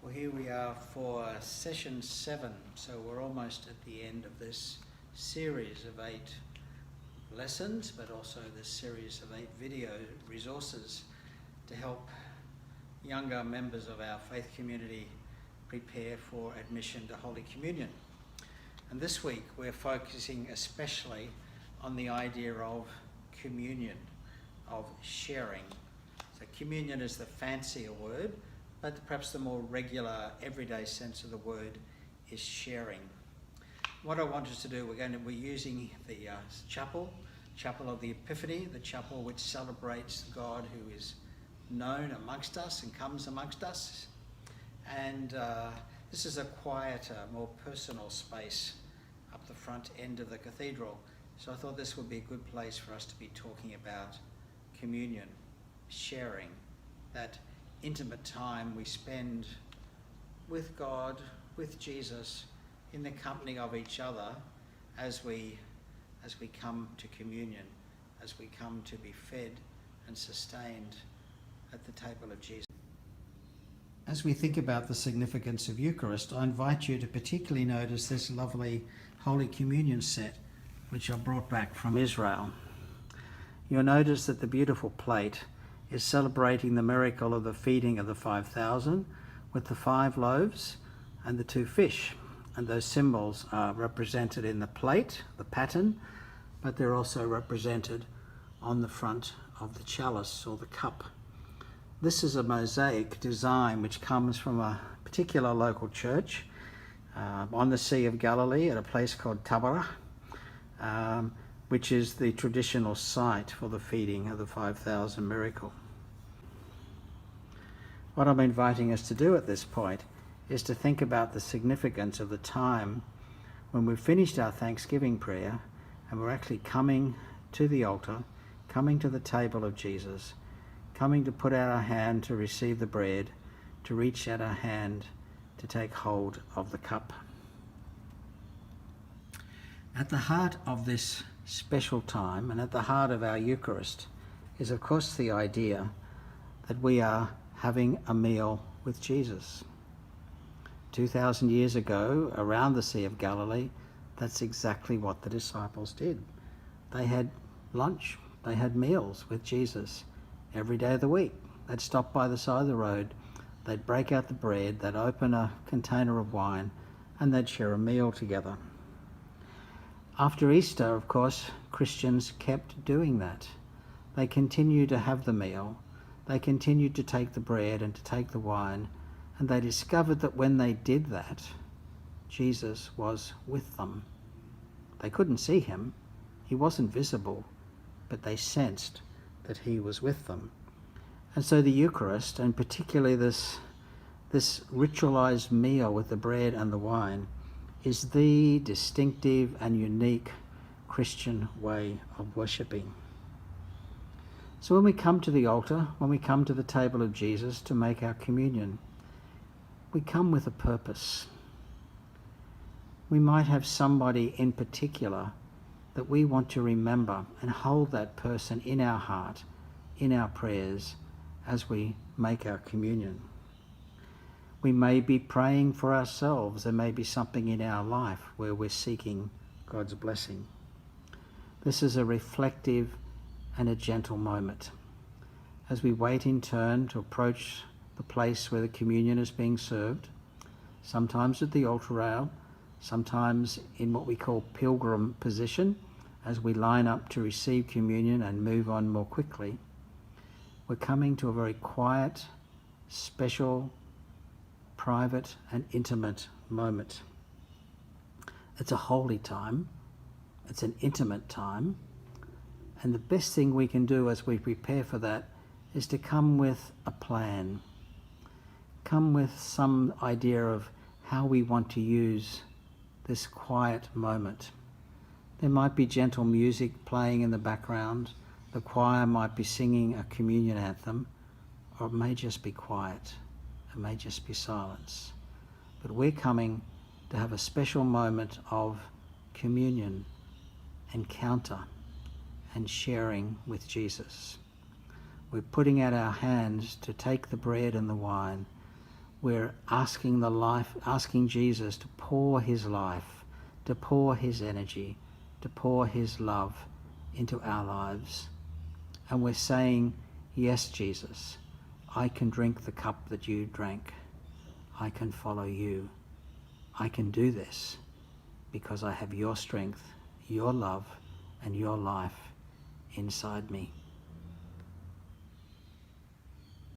Well, here we are for session 7, so we're almost at the end of this series of 8 lessons, but also this series of 8 video resources to help younger members of our faith community prepare for admission to Holy Communion. And this week we're focusing especially on the idea of communion, of sharing. So communion is the fancier word, but perhaps the more regular, everyday sense of the word is sharing. What I want us to do, we're using the chapel of the Epiphany, the chapel which celebrates God who is known amongst us and comes amongst us. And this is a quieter, more personal space up the front end of the cathedral. So I thought this would be a good place for us to be talking about communion, sharing, that intimate time we spend with God, with Jesus, in the company of each other as we come to communion, as we come to be fed and sustained at the table of Jesus. As we think about the significance of Eucharist, I invite you to particularly notice this lovely Holy Communion set which I brought back from Israel. You'll notice that the beautiful plate is celebrating the miracle of the feeding of the 5,000 with the 5 loaves and the 2 fish. And those symbols are represented in the plate, the pattern, but they're also represented on the front of the chalice or the cup. This is a mosaic design which comes from a particular local church on the Sea of Galilee at a place called Taberah, which is the traditional site for the feeding of the 5,000 miracle. What I'm inviting us to do at this point is to think about the significance of the time when we've finished our Thanksgiving prayer and we're actually coming to the altar, coming to the table of Jesus, coming to put out our hand to receive the bread, to reach out our hand to take hold of the cup. At the heart of this special time and at the heart of our Eucharist is of course the idea that we are having a meal with Jesus. 2,000 years ago, around the Sea of Galilee, that's exactly what the disciples did. They had lunch, they had meals with Jesus every day of the week. They'd stop by the side of the road, they'd break out the bread, they'd open a container of wine, and they'd share a meal together. After Easter, of course, Christians kept doing that. They continued to have the meal, they continued to take the bread and to take the wine, and they discovered that when they did that, Jesus was with them. They couldn't see him, he wasn't visible, but they sensed that he was with them. And so the Eucharist, and particularly this ritualized meal with the bread and the wine, is the distinctive and unique Christian way of worshipping. So when we come to the altar, when we come to the table of Jesus to make our communion, we come with a purpose. We might have somebody in particular that we want to remember and hold that person in our heart, in our prayers, as we make our communion. We may be praying for ourselves. There may be something in our life where we're seeking God's blessing. This is a reflective and a gentle moment as we wait in turn to approach the place where the communion is being served, sometimes at the altar rail, sometimes in what we call pilgrim position, as we line up to receive communion and move on more quickly. We're coming to a very quiet, special, private and intimate moment. It's a holy time, it's an intimate time, and the best thing we can do as we prepare for that is to come with a plan. Come with some idea of how we want to use this quiet moment. There might be gentle music playing in the background, the choir might be singing a communion anthem, or it may just be quiet. It may just be silence. But we're coming to have a special moment of communion, encounter, and sharing with Jesus. We're putting out our hands to take the bread and the wine. we're asking Jesus to pour his life, to pour his energy, to pour his love into our lives. And we're saying, yes, Jesus, I can drink the cup that you drank. I can follow you. I can do this because I have your strength, your love, and your life inside me.